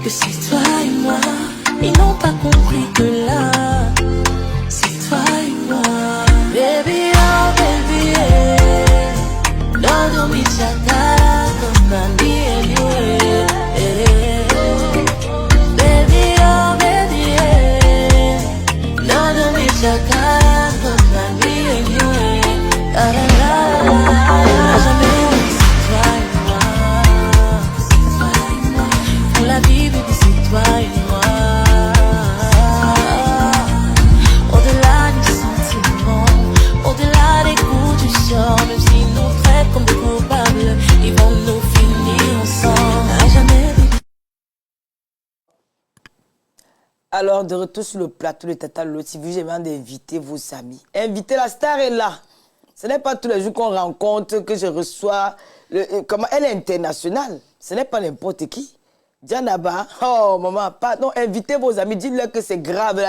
que c'est toi et moi. Ils n'ont pas compris que là, c'est toi et moi. Baby, oh baby, yeah. Don't do me chakara, come and be anywhere. Baby, oh baby, yeah. Don't do me chakara, come and be anywhere. La la la la. Jamais c'est toi et moi. C'est toi et moi. Pour la vie, baby, c'est toi et moi. Au-delà du sentiment, au-delà des coups du sort, même s'ils nous traitent comme des coupables, ils vont nous finir ensemble. À jamais. Alors, de retour sur le plateau de Tata Lolo TV, j'ai demandé d'inviter vos amis. Inviter la star est là. Ce n'est pas tous les jours qu'on rencontre, que je reçois. Comment elle est internationale. Ce n'est pas n'importe qui. Djanaba, oh maman, non, invitez vos amis, dites-leur que c'est grave.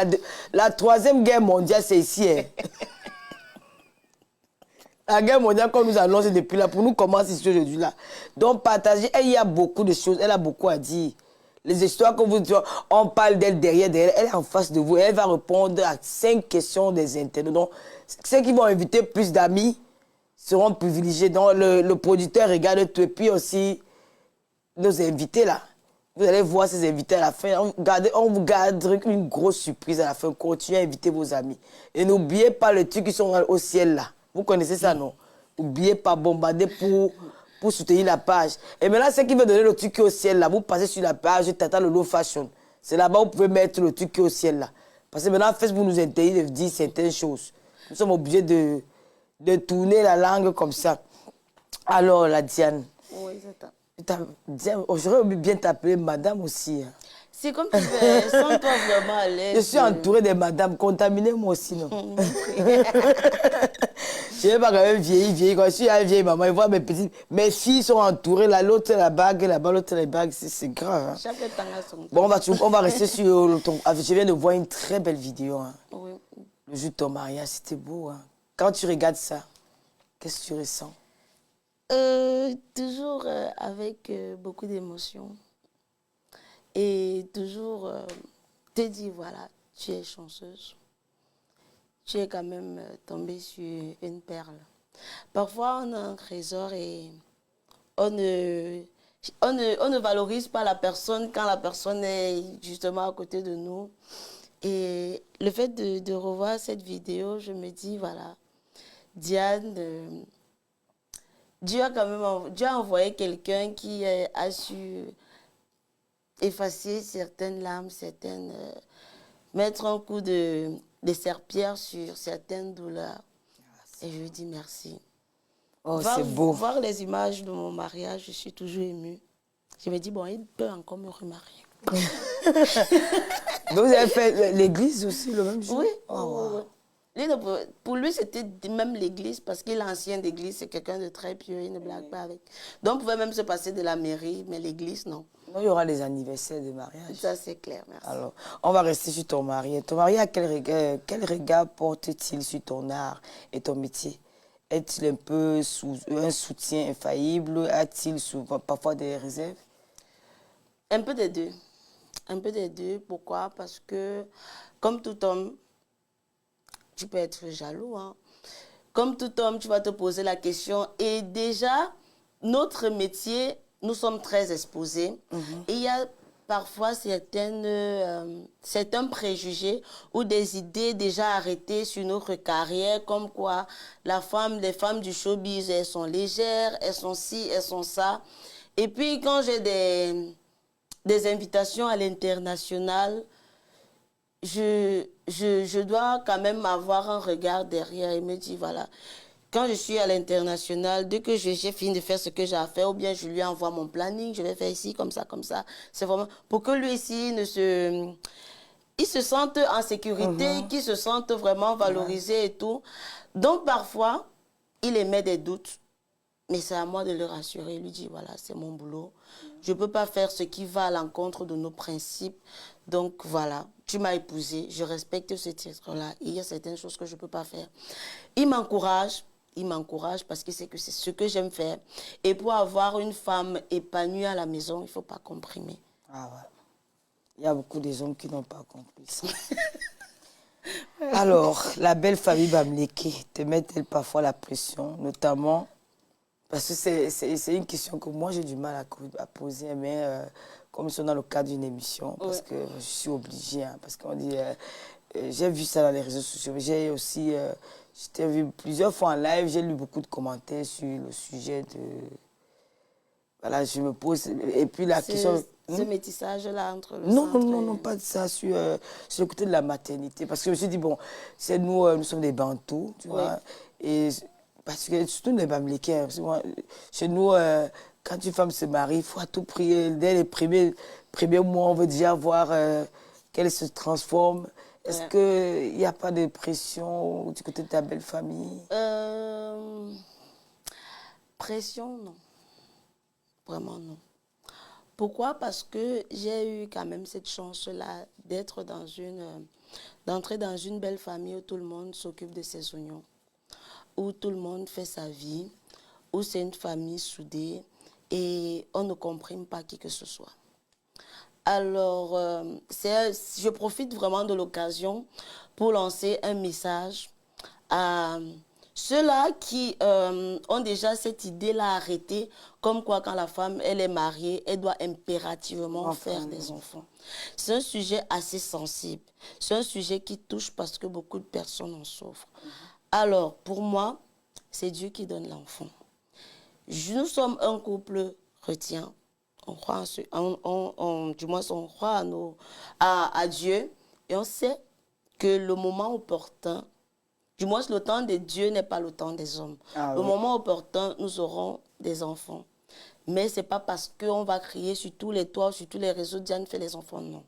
La troisième guerre mondiale, c'est ici. Hein. La guerre mondiale qu'on nous annonce depuis là, pour nous commence ici aujourd'hui là. Donc partagez, il y a beaucoup de choses, elle a beaucoup à dire. Les histoires que vous dites, on parle d'elle derrière, elle est en face de vous, elle va répondre à 5 questions des internautes. Donc, ceux qui vont inviter plus d'amis seront privilégiés. Donc, le producteur regarde tout, et puis aussi nos invités là. Vous allez voir ces invités à la fin. On vous garde une grosse surprise à la fin. Continuez à inviter vos amis. Et n'oubliez pas les trucs qui sont au ciel là. Vous connaissez ça, non? N'oubliez pas bombarder pour soutenir la page. Et maintenant, ceux qui veulent donner le truc qui est au ciel là, vous passez sur la page Tata Lolo Fashion. C'est là-bas où vous pouvez mettre le truc qui est au ciel là. Parce que maintenant, Facebook nous interdit de dire certaines choses. Nous sommes obligés de tourner la langue comme ça. Alors, la Diane. Oui, c'est ça. J'aurais bien t'appeler madame aussi. Hein. C'est comme tu veux, sans toi vraiment à l'aise. Je suis entourée de madame, contaminée moi aussi, non? Je ne vais pas quand même vieillir. Quand je suis une vieille maman, je vois mes filles sont entourées, là, l'autre la bague, là-bas, l'autre la bague, c'est grave. Hein. Chaque temps a son Bon, on va rester sur ton... Je viens de voir une très belle vidéo. Hein. Oui. Le jour de ton mariage, c'était beau. Hein. Quand tu regardes ça, qu'est-ce que tu ressens? Toujours avec beaucoup d'émotions. Et toujours te dire, voilà, tu es chanceuse. Tu es quand même tombée sur une perle. Parfois, on a un trésor et on ne valorise pas la personne quand la personne est justement à côté de nous. Et le fait de revoir cette vidéo, je me dis, voilà, Diane... Dieu a envoyé quelqu'un qui a su effacer certaines larmes, mettre un coup de serpillère sur certaines douleurs. Et je lui dis merci. Oh, c'est beau. Voir les images de mon mariage, je suis toujours émue. Je me dis, bon, il peut encore me remarier. Vous avez fait l'église aussi le même jour? Oui. Oh, wow. Pour lui, c'était même l'église, parce qu'il est ancien d'église, c'est quelqu'un de très pieux, il ne blague pas avec. Donc, on pouvait même se passer de la mairie, mais l'église, non. Il y aura des anniversaires de mariage. Ça, c'est clair, merci. Alors, on va rester sur ton mari. Ton mari, quel regard porte-t-il sur ton art et ton métier? Est-il un peu un soutien infaillible? A-t-il souvent parfois des réserves? Un peu des deux. Un peu des deux. Pourquoi? Parce que, comme tout homme, tu peux être jaloux. Hein. Comme tout homme, tu vas te poser la question. Et déjà, notre métier, nous sommes très exposés. Et il y a parfois certains préjugés ou des idées déjà arrêtées sur notre carrière, comme quoi les femmes du showbiz, elles sont légères, elles sont ci, elles sont ça. Et puis, quand j'ai des invitations à l'international, je dois quand même avoir un regard derrière et me dire, voilà, quand je suis à l'international, dès que j'ai fini de faire ce que j'ai à faire, ou bien je lui envoie mon planning, je vais faire ici, comme ça, comme ça. C'est vraiment pour que lui ici il se sente en sécurité, qu'il se sente vraiment valorisé et tout. Donc parfois, il émet des doutes. Mais c'est à moi de le rassurer, lui dire, voilà, c'est mon boulot. Je ne peux pas faire ce qui va à l'encontre de nos principes. Donc voilà, tu m'as épousée, je respecte ce titre-là. Il y a certaines choses que je ne peux pas faire. Il m'encourage parce qu'il sait que c'est ce que j'aime faire. Et pour avoir une femme épanouie à la maison, il ne faut pas comprimer. Ah ouais. Il y a beaucoup des hommes qui n'ont pas compris ça. Alors, la belle famille Bamleke te met-elle parfois la pression, notamment parce que c'est une question que moi j'ai du mal à poser, mais comme ils sont dans le cadre d'une émission, parce que je suis obligée, hein, parce qu'on dit, j'ai vu ça dans les réseaux sociaux, j'ai aussi, j'étais vu plusieurs fois en live, j'ai lu beaucoup de commentaires sur le sujet de, voilà, je me pose, et puis la question... Ce métissage-là entre le Non, centre non, non, pas de ça, sur le côté de la maternité. Parce que je me suis dit, bon, c'est nous, nous sommes des Bantous, tu vois. Et parce que surtout les Bamlékés, hein, chez nous, quand une femme se marie, il faut à tout prix, dès les premiers mois, on veut déjà voir qu'elle se transforme. Est-ce qu'il n'y a pas de pression du côté de ta belle famille? Pression, non. Vraiment, non. Pourquoi? Parce que j'ai eu quand même cette chance-là d'entrer dans une belle famille où tout le monde s'occupe de ses oignons, où tout le monde fait sa vie, où c'est une famille soudée et on ne comprime pas qui que ce soit. Alors, je profite vraiment de l'occasion pour lancer un message à ceux-là qui ont déjà cette idée-là arrêtée, comme quoi quand la femme elle est mariée, elle doit impérativement faire des enfants. C'est un sujet assez sensible. C'est un sujet qui touche parce que beaucoup de personnes en souffrent. Alors, pour moi, c'est Dieu qui donne l'enfant. Nous sommes un couple chrétien. On croit du moins, on croit à Dieu. Et on sait que le moment opportun, du moins, le temps de Dieu n'est pas le temps des hommes. Le moment opportun, nous aurons des enfants. Mais ce n'est pas parce qu'on va crier sur tous les toits, sur tous les réseaux, Diane fait les enfants, non.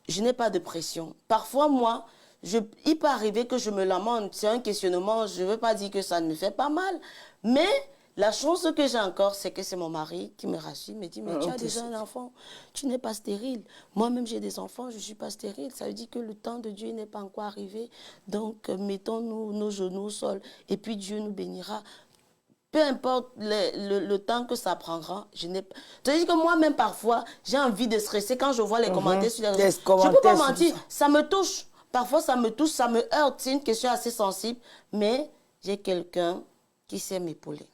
Je n'ai pas de pression. Parfois, moi, il peut arriver que je me lamente. C'est un questionnement, je ne veux pas dire que ça ne me fait pas mal. Mais la chance que j'ai encore, c'est que c'est mon mari qui me rassure, me dit, mais tu as déjà un enfant, tu n'es pas stérile. Moi-même, j'ai des enfants, je ne suis pas stérile. Ça veut dire que le temps de Dieu n'est pas encore arrivé. Donc, mettons-nous nos genoux au sol et puis Dieu nous bénira. Peu importe le temps que ça prendra, c'est-à-dire que moi-même, parfois, j'ai envie de stresser quand je vois les commentaires sur les réseaux. Je ne peux pas mentir, ça me touche. Parfois, ça me touche, ça me heurte. C'est une question assez sensible, mais j'ai quelqu'un qui sait m'épauler.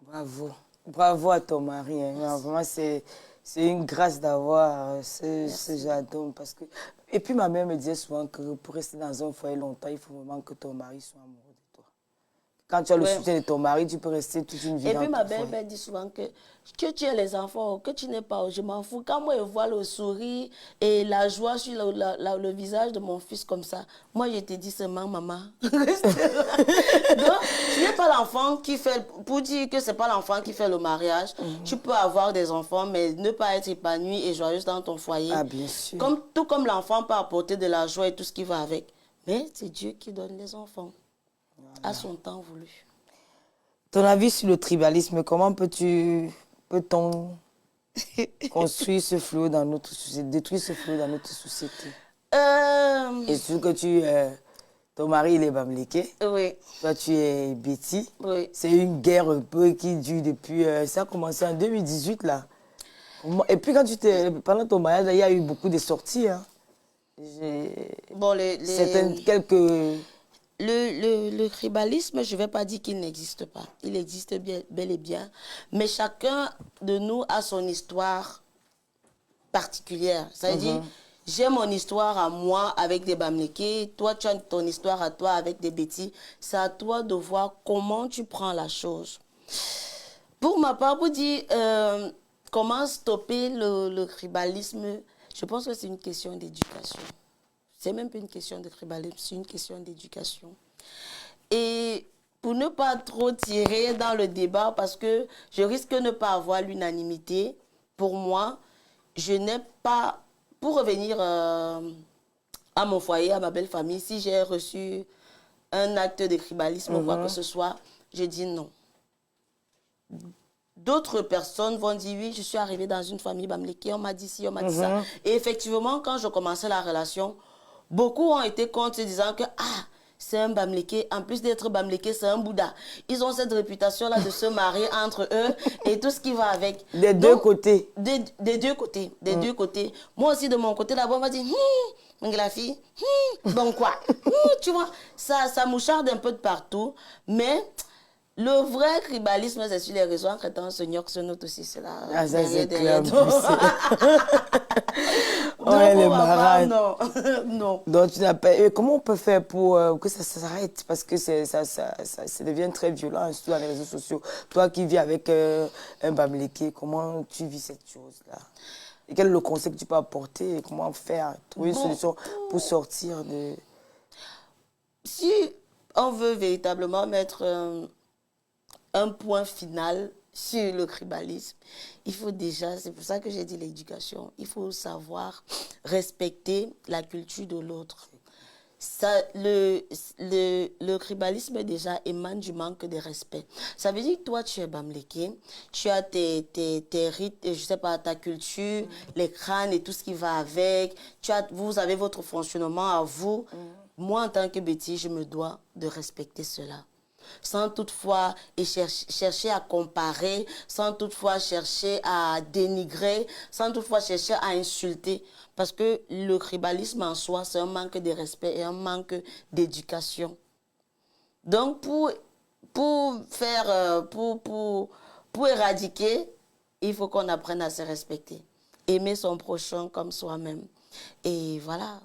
Bravo. Bravo à ton mari. Hein. Vraiment, c'est une grâce d'avoir ce genre d'homme. Et puis, ma mère me disait souvent que pour rester dans un foyer longtemps, il faut vraiment que ton mari soit amoureux de toi. Quand tu as le soutien de ton mari, tu peux rester toute une vie dans ton foyer. Et puis, ma belle-mère dit souvent que tu aies les enfants, que tu n'aies pas, je m'en fous. Quand moi, je vois le sourire et la joie sur le visage de mon fils comme ça, moi, je te dis seulement, maman, reste là. Donc, tu n'es pas l'enfant qui fait, pour dire que ce n'est pas l'enfant qui fait le mariage, tu peux avoir des enfants, mais ne pas être épanoui et joyeuse dans ton foyer. Ah, bien sûr. Tout comme l'enfant peut apporter de la joie et tout ce qui va avec. Mais c'est Dieu qui donne les enfants. À son temps voulu. Ton avis sur le tribalisme, comment peut-on construire ce fléau dans notre société, détruire ce fléau dans notre société? Et surtout que ton mari il est Bamléké, oui. Toi tu es Betty. Oui. C'est une guerre un peu qui dure depuis, ça a commencé en 2018 là. Et puis pendant ton mariage, il y a eu beaucoup de sorties. Hein. Bon, quelques... Le tribalisme, je ne vais pas dire qu'il n'existe pas. Il existe bel et bien. Mais chacun de nous a son histoire particulière. Ça veut dire, j'ai mon histoire à moi avec des Bamlékés. Toi, tu as ton histoire à toi avec des Betty. C'est à toi de voir comment tu prends la chose. Pour ma part, pour dire comment stopper le tribalisme, je pense que c'est une question d'éducation. C'est même pas une question de tribalisme, c'est une question d'éducation. Et pour ne pas trop tirer dans le débat, parce que je risque de ne pas avoir l'unanimité, pour moi, je n'ai pas... Pour revenir à mon foyer, à ma belle famille, si j'ai reçu un acte de tribalisme ou quoi que ce soit, je dis non. D'autres personnes vont dire, oui, je suis arrivée dans une famille Bamléké, on m'a dit ci, on m'a dit ça. Et effectivement, quand je commençais la relation, beaucoup ont été contre, disant que c'est un Bamléké. En plus d'être Bamléké, c'est un Bouddha. Ils ont cette réputation-là de se marier entre eux et tout ce qui va avec. Des deux côtés. Des deux côtés. Des deux côtés. Moi aussi, de mon côté, là-bas, on va dire, la fille, bon quoi. Tu vois, ça moucharde un peu de partout. Mais le vrai tribalisme, c'est sur les réseaux. En crétant ce gnoc, ce note aussi, c'est là. Ah, ça, c'est clair. Ouais, les marades. Non, non. Donc, tu n'as pas... comment on peut faire pour que ça s'arrête? Parce que ça devient très violent, surtout dans les réseaux sociaux. Toi qui vis avec un Bamléké, comment tu vis cette chose-là? Et quel est le conseil que tu peux apporter? Comment faire? Trouver une solution pour sortir de... Si on veut véritablement mettre un point final sur le tribalisme, il faut déjà, c'est pour ça que j'ai dit l'éducation, il faut savoir respecter la culture de l'autre. Le tribalisme déjà émane du manque de respect. Ça veut dire que toi, tu es Bamléké, tu as tes rites, je sais pas, ta culture, les crânes et tout ce qui va avec, vous avez votre fonctionnement à vous. Moi, en tant que Betty, je me dois de respecter cela. Sans toutefois chercher à comparer, sans toutefois chercher à dénigrer, sans toutefois chercher à insulter. Parce que le tribalisme en soi, c'est un manque de respect et un manque d'éducation. Donc, pour éradiquer, il faut qu'on apprenne à se respecter. Aimer son prochain comme soi-même. Et voilà.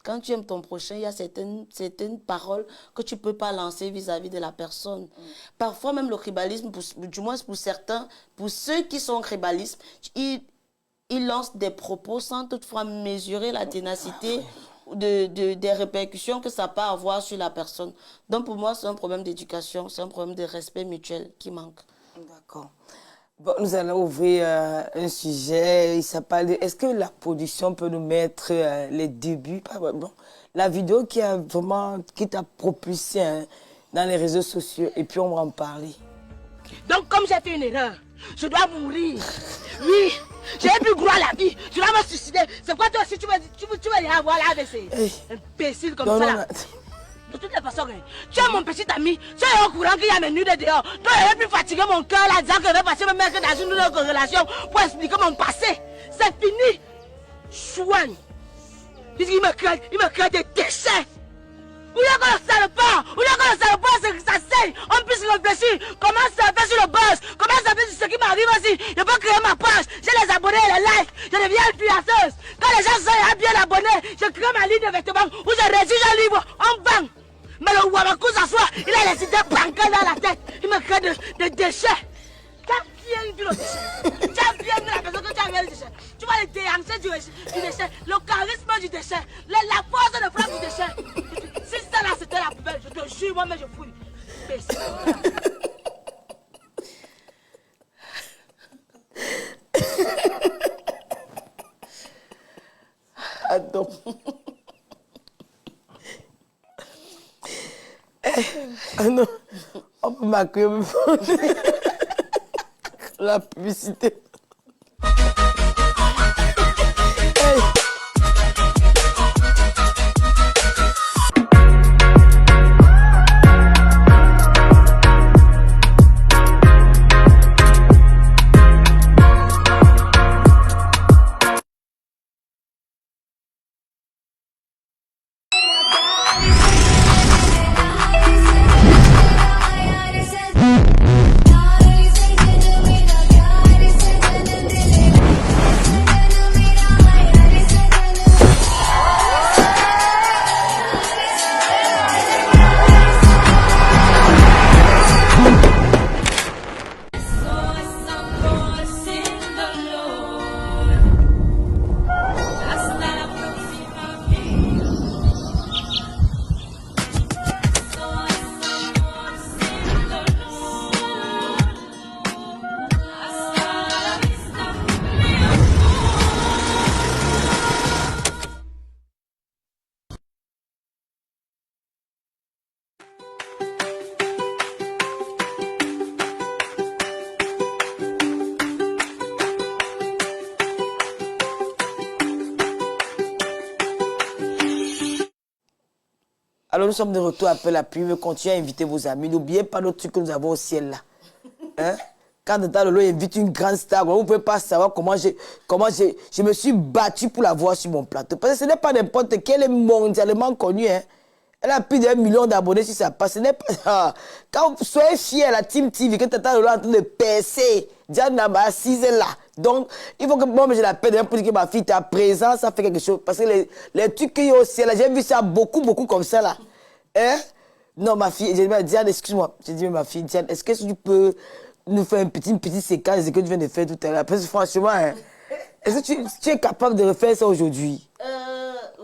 Quand tu aimes ton prochain, il y a certaines paroles que tu ne peux pas lancer vis-à-vis de la personne. Parfois, même le tribalisme, du moins pour certains, pour ceux qui sont tribalistes, ils lancent des propos sans toutefois mesurer la ténacité des répercussions que ça peut avoir sur la personne. Donc, pour moi, c'est un problème d'éducation, c'est un problème de respect mutuel qui manque. D'accord. Bon, nous allons ouvrir un sujet, il s'appelle est-ce que la production peut nous mettre les débuts, bon, la vidéo qui t'a propulsé dans les réseaux sociaux, et puis on va en parler. Donc comme j'ai fait une erreur, je dois mourir. Oui, j'ai plus droit à la vie, je dois me suicider. C'est quoi toi aussi tu vas aller avoir là avec ces imbéciles comme ça là. De toutes les façons, tu es mon petit ami, tu es au courant qu'il y a mes nuits de dehors. Toi, il plus fatigué mon cœur là, disant que je vais passer me mettre dans une autre relation pour expliquer mon passé. C'est fini. Chouane. Il me crée des déchets. Où est-ce que le salopard? Où est-ce que le salopard s'asseye? On puisse réfléchir. Comment ça fait sur le buzz? Comment ça fait sur ce qui m'arrive aussi? Je peux créer ma page. J'ai les abonnés et les likes. Je deviens influenceuse. Quand les gens sont bien abonnés, je crée ma ligne de vêtements où je rédige un livre. On vend. Mais le Wamakou s'assoit, il a les idées bancaires dans la tête. Il me crée des déchets. Tu as bien vu le déchet. Tu as bien vu la personne que tu as vu le déchet. Tu vois les déhanchés du déchet, le charisme du déchet, la force de frappe du déchet. Si ça là c'était la poubelle, je te jure, moi-même je fouille. Mais c'est Attends. Ah non, on peut m'accueillir la publicité. Hey. Alors nous sommes de retour après la pub. Continuez à inviter vos amis. N'oubliez pas d'autres trucs que nous avons au ciel là. Hein? Quand Tata Lolo invite une grande star, vous ne pouvez pas savoir comment je me suis battu pour la voir sur mon plateau. Parce que ce n'est pas n'importe qui, elle est mondialement connue. Hein? Elle a plus d'1 million d'abonnés sur sa page. Ce n'est pas ça. Quand vous soyez fiers, la Team TV, que Tata Lolo est en train de percer, Diane Naba assise là. Donc, il faut que moi, je l'appelle pour dire que ma fille est à présent, ça fait quelque chose. Parce que les trucs qu'il y a au ciel, j'ai vu ça beaucoup comme ça là. Hein? Non, ma fille, j'ai dit, Diane, excuse-moi. J'ai dit, ma fille, Diane, est-ce que tu peux nous faire une petite séquence de ce que tu viens de faire tout à l'heure? Parce que franchement, hein, est-ce que tu es capable de refaire ça aujourd'hui?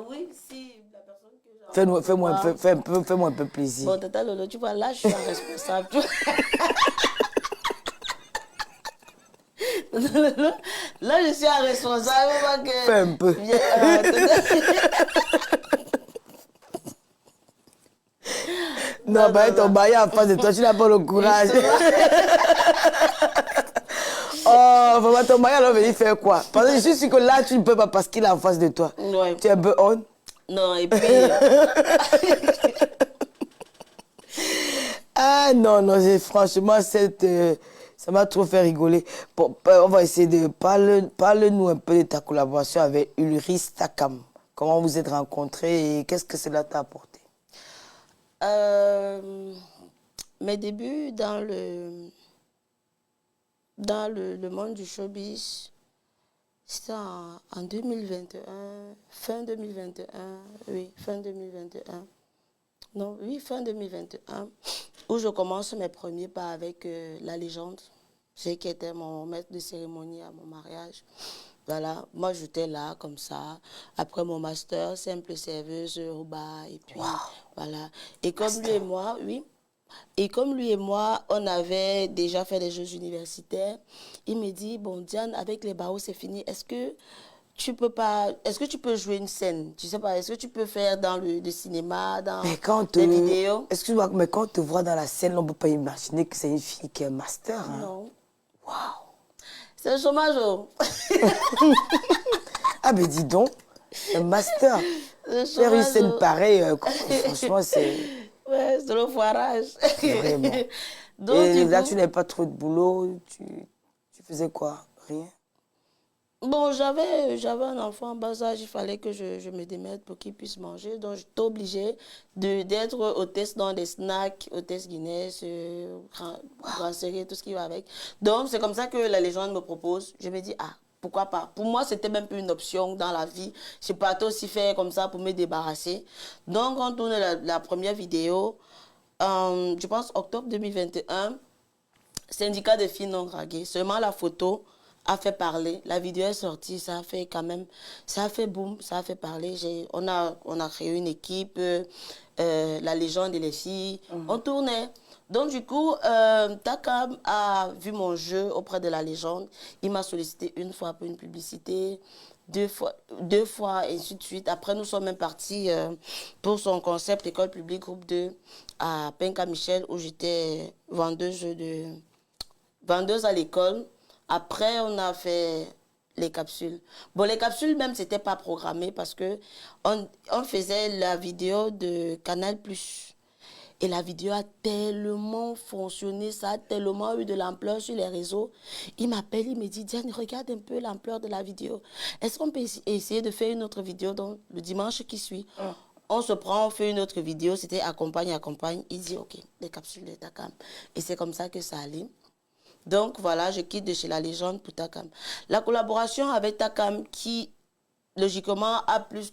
Oui, si la personne que Fais-moi un peu plaisir. Bon, Tata Lolo, tu vois, là, je suis responsable. Là, je suis un responsable. Fais un peu. Non, bah, ton mari en face de toi, tu n'as pas le courage. Oh, vraiment, ton mari alors venir faire quoi? Parce que je suis sûre que là, tu ne peux pas parce qu'il est en face de toi. Ouais. Tu es un peu on. Non, et puis... Ah non, franchement, ça m'a trop fait rigoler. Bon, on va essayer de... Parle-nous un peu de ta collaboration avec Ulrich Takam. Comment vous êtes rencontrés et qu'est-ce que cela t'a apporté? Mes débuts dans le monde du showbiz, c'était en 2021, fin 2021, oui, fin 2021. Non, oui, fin 2021, où je commence mes premiers pas avec la légende, qui était mon maître de cérémonie à mon mariage. Voilà, moi j'étais là comme ça. Après mon master, simple serveuse au bar, et puis voilà. Et comme lui et moi, oui. Et comme lui et moi, on avait déjà fait des jeux universitaires, il me dit, bon Diane, avec les barreaux c'est fini, est-ce que tu peux jouer une scène? Tu sais pas, est-ce que tu peux faire dans le cinéma, dans les vidéos? Excuse-moi, mais quand on te voit dans la scène, on ne peut pas imaginer que c'est une fille qui est master. Hein? Non. Waouh! C'est le chômage. Ah ben dis donc, un master. Faire une scène pareille, franchement, c'est... Ouais, c'est le foirage. Vraiment. Donc, et là, tu n'avais pas trop de boulot, tu faisais quoi? Rien? Bon, j'avais un enfant en bas âge, il fallait que je me démerde pour qu'il puisse manger. Donc, j'étais obligée d'être hôtesse dans des snacks, hôtesse Guinness, brasserie, tout ce qui va avec. Donc, c'est comme ça que la légende me propose. Je me dis, ah, pourquoi pas? Pour moi, c'était même plus une option dans la vie. Je peux pas aussi faire comme ça pour me débarrasser. Donc, on tourne la première vidéo, je pense octobre 2021, syndicat de filles non draguées. Seulement la photo a fait parler. La vidéo est sortie, ça a fait quand même, ça a fait boum, ça a fait parler. On a créé une équipe, la légende et les filles, on tournait. Donc du coup, Takam a vu mon jeu auprès de la légende. Il m'a sollicité une fois pour une publicité, deux fois, et ainsi de suite. Après, nous sommes même partis pour son concept École publique groupe 2 à Penka-Michel, où j'étais vendeuse à l'école. Après, on a fait les capsules. Bon, les capsules même, c'était pas programmé parce que on faisait la vidéo de Canal+. Et la vidéo a tellement fonctionné, ça a tellement eu de l'ampleur sur les réseaux. Il m'appelle, il me dit, Diane, regarde un peu l'ampleur de la vidéo. Est-ce qu'on peut essayer de faire une autre vidéo dans le dimanche qui suit? On se prend, on fait une autre vidéo, c'était accompagne. Il dit, ok, les capsules de Takam. Et c'est comme ça que ça allait. Donc voilà, je quitte de chez la légende pour Takam. La collaboration avec Takam qui, logiquement, a plus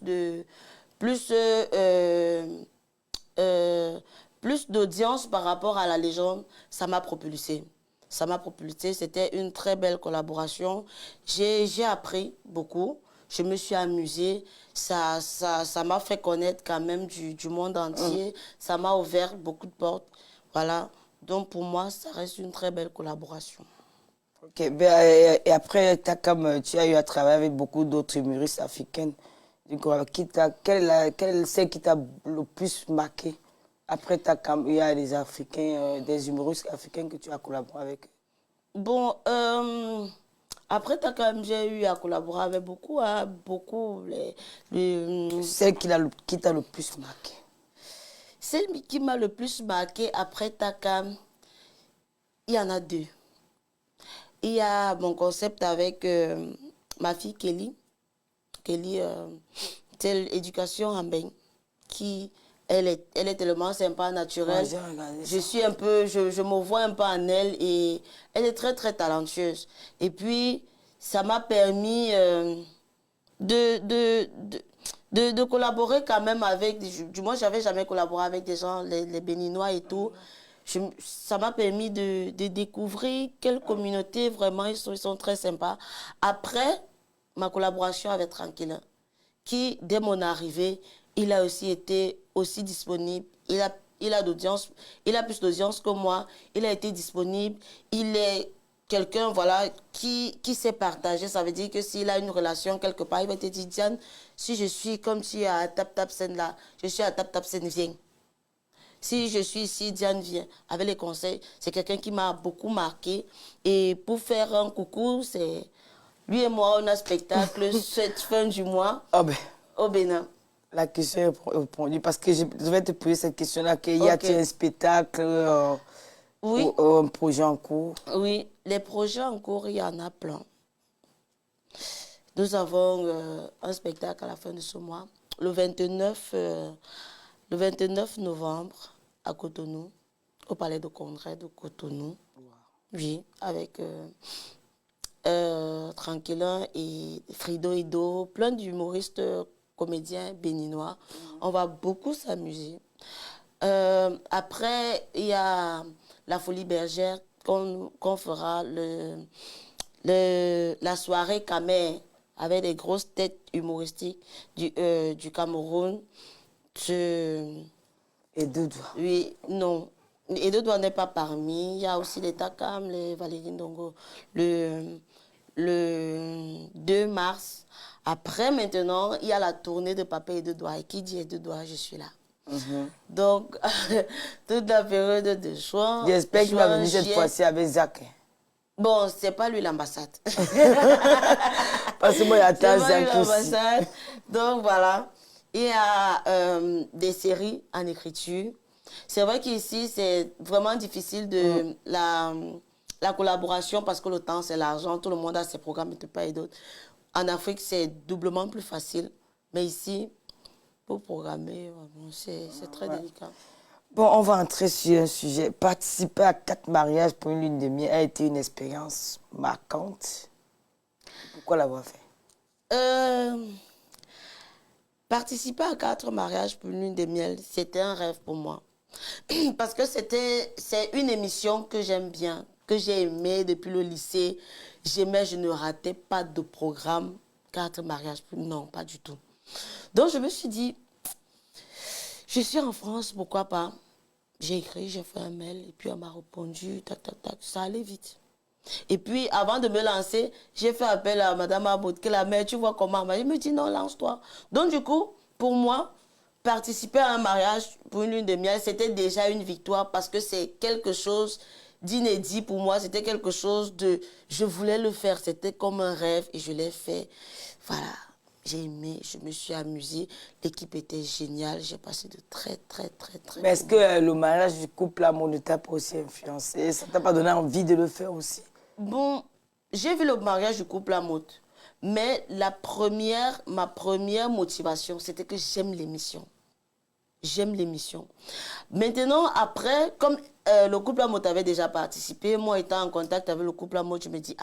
d'audience par rapport à la légende, ça m'a propulsé. C'était une très belle collaboration. J'ai appris beaucoup, je me suis amusée. Ça m'a fait connaître quand même du monde entier. Ça m'a ouvert beaucoup de portes. Voilà. Donc, pour moi, ça reste une très belle collaboration. Ok, et après, tu as eu à travailler avec beaucoup d'autres humoristes africains. Du coup, quelle est celle qui t'a le plus marqué? Après Takam, il y a des Africains, des humoristes africains que tu as collaboré avec. Bon, après Takam, j'ai eu à collaborer avec beaucoup. Celle qui t'a le plus marqué. Celle qui m'a le plus marqué après Takam, il y en a deux. Il y a mon concept avec ma fille Kelly. Kelly, c'est l'éducation en bain, qui, elle est tellement sympa, naturelle. Ouais, je suis un peu, je me vois un peu en elle et elle est très, très talentueuse. Et puis, ça m'a permis de collaborer quand même avec, du moins, j'avais jamais collaboré avec des gens, les Béninois et tout. Ça m'a permis de découvrir quelle communauté, vraiment, ils sont très sympas. Après, ma collaboration avec Tranquille, qui, dès mon arrivée, il a aussi été aussi disponible. Il a d'audience, il a plus d'audience que moi. Il a été disponible. Il est quelqu'un, voilà, qui sait partager. Ça veut dire que s'il a une relation quelque part, il va te dire, Diane, si je suis comme tu es à Tap Scène là, je suis à Tap Scène, viens. Si je suis ici, Diane vient. Avec les conseils, c'est quelqu'un qui m'a beaucoup marqué. Et pour faire un coucou, c'est lui et moi, on a spectacle cette fin du mois au Bénin. La question est répondue parce que je vais te poser cette question-là. Y a-t-il un spectacle oui. ou un projet en cours? Oui, les projets en cours, il y en a plein. Nous avons un spectacle à la fin de ce mois, le 29 novembre à Cotonou, au Palais de Congrès de Cotonou. Wow. Oui, avec Tranquillin et Frido Ido, plein d'humoristes comédiens béninois. On va beaucoup s'amuser. Après, il y a la Folie Bergère qu'on fera la soirée Kamer avec des grosses têtes humoristiques du Cameroun. Et deux doigts. Oui, non. Et deux doigts n'est pas parmi. Il y a aussi les Takam, les Valérie Ndongo. Le 2 mars. Après, maintenant, il y a la tournée de Papa et deux doigts. Et qui dit et deux doigts, je suis là. Donc, toute la période de juin. J'espère qu'il va venir cette fois-ci avec Zach. Bon, c'est pas lui l'ambassade. Parce que moi, il y a Zach aussi. Donc, voilà. Il y a des séries en écriture. C'est vrai qu'ici, c'est vraiment difficile de la collaboration parce que le temps, c'est l'argent. Tout le monde a ses programmes et tout pas et d'autres. En Afrique, c'est doublement plus facile. Mais ici, pour programmer, c'est très délicat. Bon, on va entrer sur un sujet. Participer à 4 mariages pour une lune de miel a été une expérience marquante. Pourquoi l'avoir fait? Participer à 4 mariages pour une lune de miel, c'était un rêve pour moi. Parce que c'est une émission que j'aime bien, que j'ai aimée depuis le lycée. J'aimais, je ne ratais pas de programme. 4 mariages, non, pas du tout. Donc, je me suis dit, je suis en France, pourquoi pas? J'ai écrit, j'ai fait un mail, et puis elle m'a répondu, tac, tac, tac, ça allait vite. Et puis, avant de me lancer, j'ai fait appel à Madame Aboud, que la mère, tu vois comment? Elle me dit, non, lance-toi. Donc, du coup, pour moi, participer à un mariage pour une lune de miel, c'était déjà une victoire parce que c'est quelque chose d'inédit pour moi. C'était quelque chose de... Je voulais le faire, c'était comme un rêve et je l'ai fait. Voilà. J'ai aimé, je me suis amusée. L'équipe était géniale. J'ai passé de très Mais est-ce que le mariage du couple amour ne t'a pas aussi influencé? Ça t'a pas donné envie de le faire aussi? Bon, j'ai vu le mariage du couple amour. Mais ma première motivation, c'était que j'aime l'émission. J'aime l'émission. Maintenant, après, comme le couple amour avait déjà participé, moi étant en contact avec le couple amour, je me dis,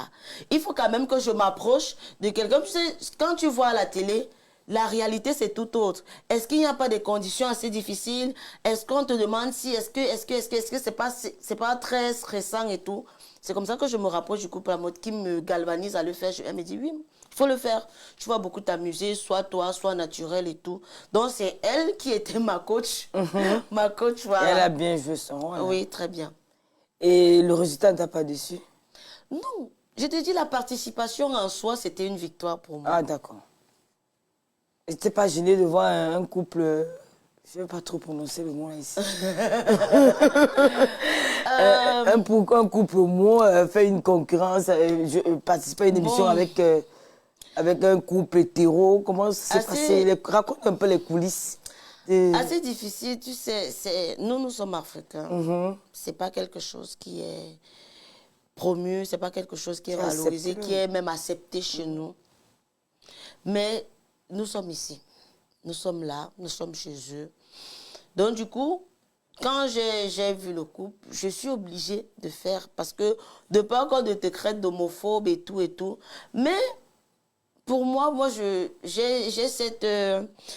il faut quand même que je m'approche de quelqu'un. Tu sais, quand tu vois à la télé, la réalité, c'est tout autre. Est-ce qu'il n'y a pas des conditions assez difficiles? Est-ce qu'on te demande si, est-ce que c'est pas très stressant et tout? C'est comme ça que je me rapproche du couple amour qui me galvanise à le faire. Elle me dit, oui, il faut le faire. Tu vas beaucoup t'amuser, soit toi, soit naturel et tout. Donc, c'est elle qui était ma coach. Ma coach, voilà. Elle a bien joué son rôle. Oui, très bien. Et le résultat ne t'a pas déçu? Non. Je te dis, la participation en soi, c'était une victoire pour moi. Ah, d'accord. Et tu n'es pas gêné de voir un couple... Je ne vais pas trop prononcer le mot là ici. Un couple moi fait une concurrence, participe à une émission avec un couple hétéro. Comment ça s'est passé? Raconte un peu les coulisses. Assez difficile, tu sais, nous sommes africains. C'est pas quelque chose qui est promu, c'est pas quelque chose qui est valorisé, qui est même accepté chez nous. Mais nous sommes ici. Nous sommes là, nous sommes chez eux. Donc du coup, quand j'ai vu le couple, je suis obligée de faire, parce que de peur qu'on ne te crête d'homophobe et tout. Mais pour moi, j'ai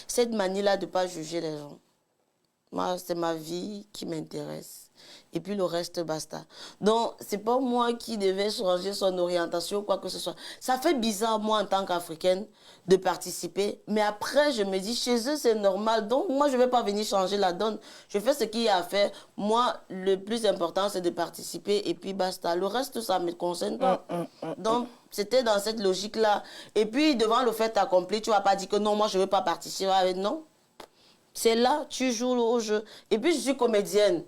cette manie-là de ne pas juger les gens. Moi, c'est ma vie qui m'intéresse. Et puis le reste, basta. Donc, c'est pas moi qui devais changer son orientation ou quoi que ce soit. Ça fait bizarre, moi, en tant qu'Africaine, de participer. Mais après, je me dis, chez eux, c'est normal. Donc, moi, je ne vais pas venir changer la donne. Je fais ce qu'il y a à faire. Moi, le plus important, c'est de participer. Et puis, basta. Le reste, ça ne me concerne pas. Donc, c'était dans cette logique-là. Et puis, devant le fait accompli, tu ne vas pas dire que non, moi, je ne veux pas participer. Non. C'est là, tu joues au jeu. Et puis, je suis comédienne.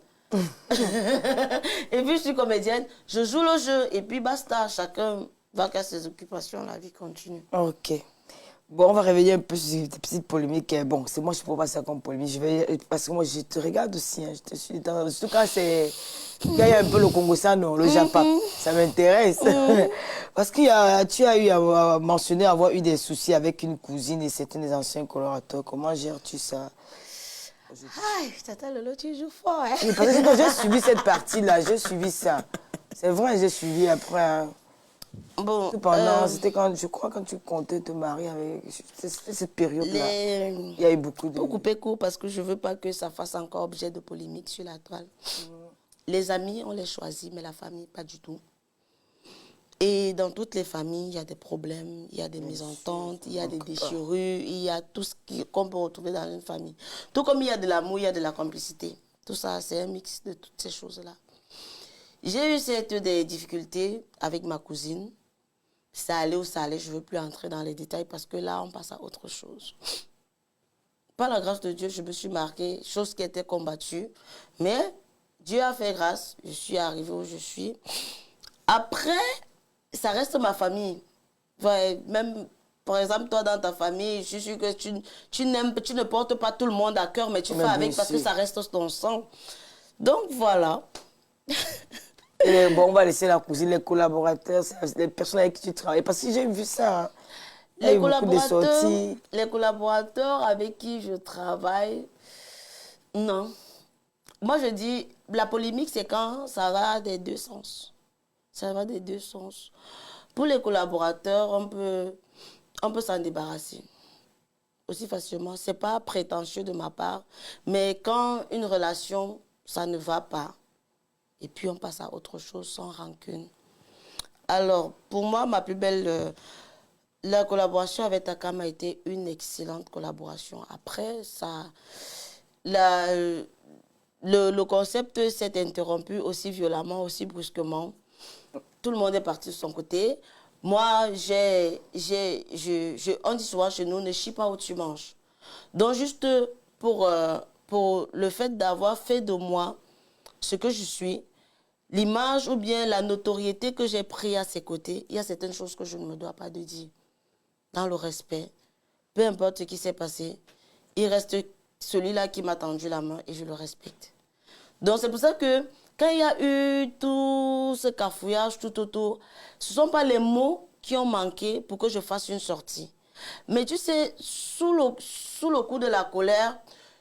Et puis, je suis comédienne. Je joue le jeu. Et puis, basta. Chacun va faire ses occupations. La vie continue. Ok. Bon, on va revenir un peu sur cette petite polémique. Bon, c'est moi, je ne peux pas ça comme polémique. Parce que moi, je te regarde aussi. Hein, je te suis surtout quand c'est... Quand il y a un peu le Congo, ça, non, le Japon, ça m'intéresse. Parce que tu as eu à mentionner avoir eu des soucis avec une cousine et certains des anciens colorateurs. Comment gères-tu ça? Aïe, tata Lolo, tu joues fort, hein? Oui, parce que quand j'ai suivi cette partie-là, j'ai suivi ça. C'est vrai, j'ai suivi après. Hein. Bon, Cependant, c'était quand, je crois, quand tu comptais te marier avec... C'était cette période-là. Il y a eu beaucoup de... Pour couper court, parce que je ne veux pas que ça fasse encore objet de polémique sur la toile. Les amis, on les choisit, mais la famille, pas du tout. Et dans toutes les familles, il y a des problèmes, il y a des mésententes, il y a des déchirures, il y a tout ce qu'on peut retrouver dans une famille. Tout comme il y a de l'amour, il y a de la complicité. Tout ça, c'est un mix de toutes ces choses-là. J'ai eu des difficultés avec ma cousine. Ça allait où ça allait, je ne veux plus entrer dans les détails parce que là, on passe à autre chose. Par la grâce de Dieu, je me suis mariée, chose qui était combattue. Mais Dieu a fait grâce, je suis arrivée où je suis. Après, ça reste ma famille. Ouais, même, par exemple, toi, dans ta famille, je suis sûre que tu ne portes pas tout le monde à cœur, mais tu fais avec parce que ça reste ton sang. Donc, voilà. Et bon, on va laisser la cousine, les collaborateurs, les personnes avec qui tu travailles. Parce que j'ai vu ça. Hein. Les collaborateurs avec qui je travaille, non. Moi, je dis, la polémique, c'est quand ça va des deux sens. Ça va des deux sens. Pour les collaborateurs, on peut s'en débarrasser aussi facilement. Ce n'est pas prétentieux de ma part, mais quand une relation, ça ne va pas, et puis on passe à autre chose sans rancune. Alors, pour moi, ma plus belle... la collaboration avec Takam a été une excellente collaboration. Après, le concept s'est interrompu aussi violemment, aussi brusquement. Tout le monde est parti de son côté. Moi, on dit souvent chez nous, ne chie pas où tu manges. Donc, juste pour le fait d'avoir fait de moi ce que je suis, l'image ou bien la notoriété que j'ai pris à ses côtés, il y a certaines choses que je ne me dois pas de dire. Dans le respect, peu importe ce qui s'est passé, il reste celui-là qui m'a tendu la main et je le respecte. Donc, c'est pour ça que quand il y a eu tout ce cafouillage tout autour, ce ne sont pas les mots qui ont manqué pour que je fasse une sortie. Mais tu sais, sous le coup de la colère,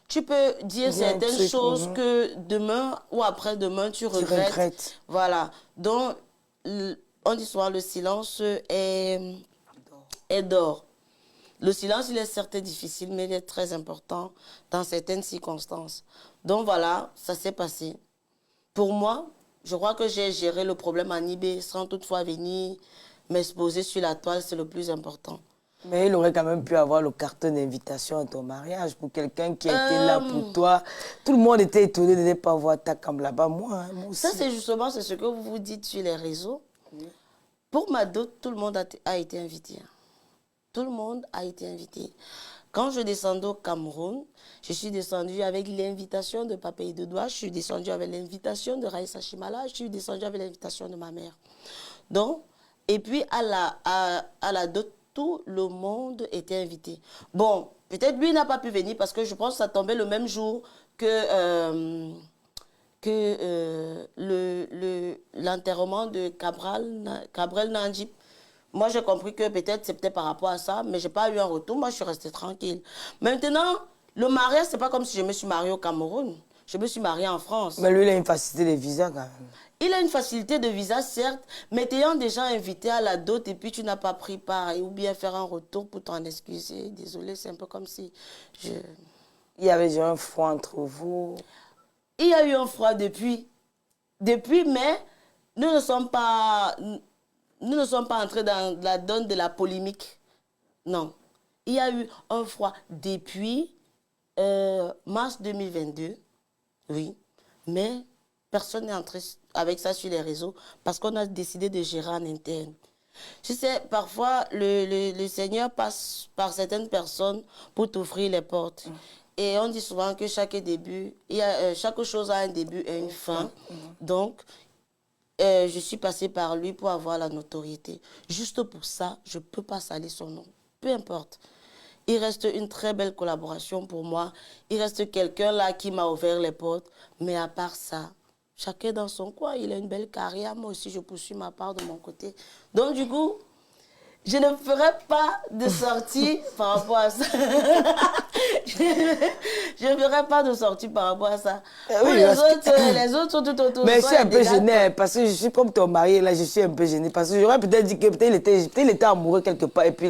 tu peux dire certaines choses que demain ou après-demain, tu regrettes. Voilà. Donc, on dit souvent, le silence est d'or. Le silence, il est certes difficile, mais il est très important dans certaines circonstances. Donc voilà, ça s'est passé. Pour moi, je crois que j'ai géré le problème en IB sans toutefois venir m'exposer sur la toile, c'est le plus important. Mais il aurait quand même pu avoir le carton d'invitation à ton mariage pour quelqu'un qui était là pour toi. Tout le monde était étonné de ne pas voir Takam là-bas. Moi aussi. Ça, c'est justement ce que vous vous dites sur les réseaux. Oui. Pour ma dot, tout le monde a été invité. Tout le monde a été invité. Quand je descendais au Cameroun, je suis descendue avec l'invitation de Papa et de Doua, je suis descendue avec l'invitation de Raïssa Chimala, je suis descendue avec l'invitation de ma mère. Donc, et puis à la dot, tout le monde était invité. Bon, peut-être lui n'a pas pu venir parce que je pense que ça tombait le même jour que l'enterrement de Cabrel Nandjip. Moi, j'ai compris que peut-être c'était par rapport à ça, mais je n'ai pas eu un retour. Moi, je suis restée tranquille. Maintenant, le mariage, ce n'est pas comme si je me suis mariée au Cameroun. Je me suis mariée en France. Mais lui, il a une facilité de visa quand même. Il a une facilité de visa, certes, mais t'ayant déjà invité à la dot et puis tu n'as pas pris part, ou bien faire un retour pour t'en excuser. Désolé, c'est un peu comme si Il y avait déjà un froid entre vous. Il y a eu un froid depuis, mais nous ne sommes pas entrés dans la donne de la polémique. Non. Il y a eu un froid depuis mars 2022, oui, mais personne n'est entré avec ça sur les réseaux parce qu'on a décidé de gérer en interne. Tu sais, parfois, le Seigneur passe par certaines personnes pour t'ouvrir les portes. Et on dit souvent que chaque chose a un début et une fin. Donc, je suis passée par lui pour avoir la notoriété. Juste pour ça, je ne peux pas salir son nom. Peu importe. Il reste une très belle collaboration pour moi. Il reste quelqu'un là qui m'a ouvert les portes. Mais à part ça, chacun dans son coin, il a une belle carrière. Moi aussi, je poursuis ma part de mon côté. Donc, du coup, je ne ferai pas de sortie par rapport à ça. Je ne ferai pas de sortie par rapport à ça. Oui, les autres sont tout autour. Mais je suis un peu gênée parce que je suis comme ton mari, là, je suis un peu gênée. Parce que j'aurais peut-être dit que peut-être il était amoureux quelque part et puis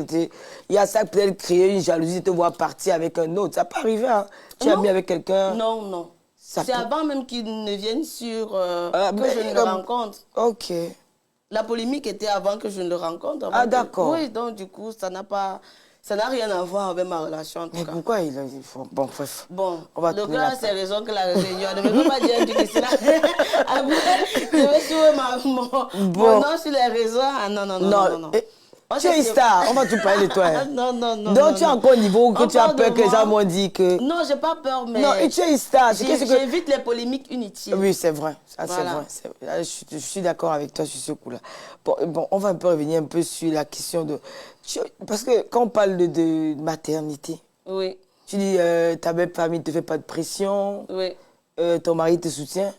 il y a ça peut-être créer une jalousie de te voir partir avec un autre. Ça peut arriver, hein? Tu as mis avec quelqu'un. Non, non. C'est avant même qu'il ne vienne sur que je ne le rencontre. Ok. La polémique était avant que je ne le rencontre. Ah, d'accord. Oui, donc du coup, ça n'a rien à voir avec ma relation, en tout mais cas. pourquoi il faut... Bon, bref. Bon, on va le tourner gars a ses raisons que la réunion ne me peut pas dire un truc ici, là. Après, je vais sur mon nom sur les réseaux. Ah non, non, non, non, non. Tu es une star, on va tout parler de toi. Hein. Non, non, non. Donc tu es encore au niveau que tu as peur que les gens m'ont dit que... Non, j'ai pas peur, mais... Non, tu es une star. J'évite les polémiques inutiles. Oui, c'est vrai. Ça, voilà. c'est vrai. Je suis d'accord avec toi sur ce coup-là. Bon, on va un peu revenir un peu sur la question de... Parce que quand on parle de maternité, oui. Tu dis ta belle famille ne te fait pas de pression, oui. Ton mari te soutient.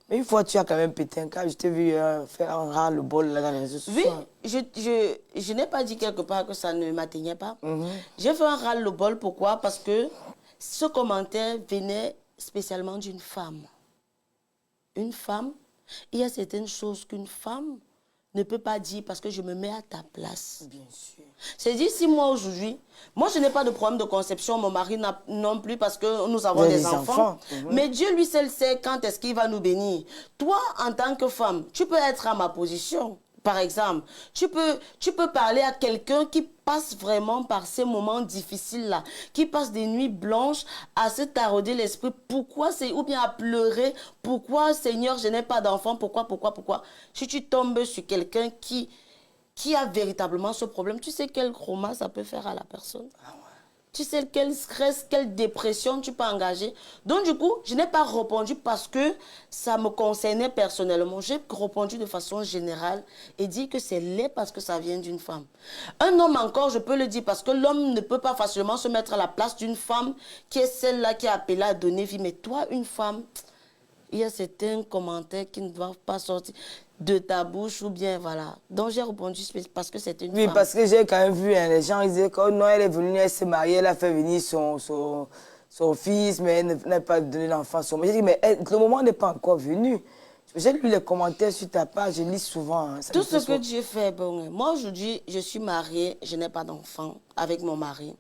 Mais une fois, tu as quand même pété un câble. Je t'ai vu faire un ras-le-bol dans les réseaux sociaux. Oui, je n'ai pas dit quelque part que ça ne m'atteignait pas. J'ai fait un ras-le-bol. Pourquoi? Parce que ce commentaire venait spécialement d'une femme. Une femme, il y a certaines choses qu'une femme ne peut pas dire parce que je me mets à ta place. Bien sûr. C'est-à-dire, si moi aujourd'hui, moi je n'ai pas de problème de conception, mon mari non plus parce que nous avons des enfants. Mais Dieu lui seul sait quand est-ce qu'il va nous bénir. Toi, en tant que femme, tu peux être à ma position. Par exemple, tu peux parler à quelqu'un qui passe vraiment par ces moments difficiles-là, qui passe des nuits blanches à se tarauder l'esprit. Pourquoi c'est ou bien à pleurer? Pourquoi, Seigneur, je n'ai pas d'enfant? Pourquoi? Si tu tombes sur quelqu'un qui a véritablement ce problème, tu sais quel trauma ça peut faire à la personne. Tu sais quel stress, quelle dépression tu peux engager. Donc du coup, je n'ai pas répondu parce que ça me concernait personnellement. J'ai répondu de façon générale et dit que c'est laid parce que ça vient d'une femme. Un homme encore, je peux le dire parce que l'homme ne peut pas facilement se mettre à la place d'une femme qui est celle-là qui est appelée à donner vie. Mais toi, une femme, il y a certains commentaires qui ne doivent pas sortir de ta bouche ou bien voilà. Donc j'ai répondu parce que c'est une femme. Oui, parce que j'ai quand même vu, hein, les gens ils disaient que non, elle est venue, elle s'est mariée, elle a fait venir son fils, mais elle n'a pas donné l'enfant. J'ai dit, mais le moment n'est pas encore venu. J'ai lu les commentaires sur ta page, je lis souvent. Hein, tout ce que Dieu fait, bon, moi aujourd'hui, je suis mariée, je n'ai pas d'enfant avec mon mari.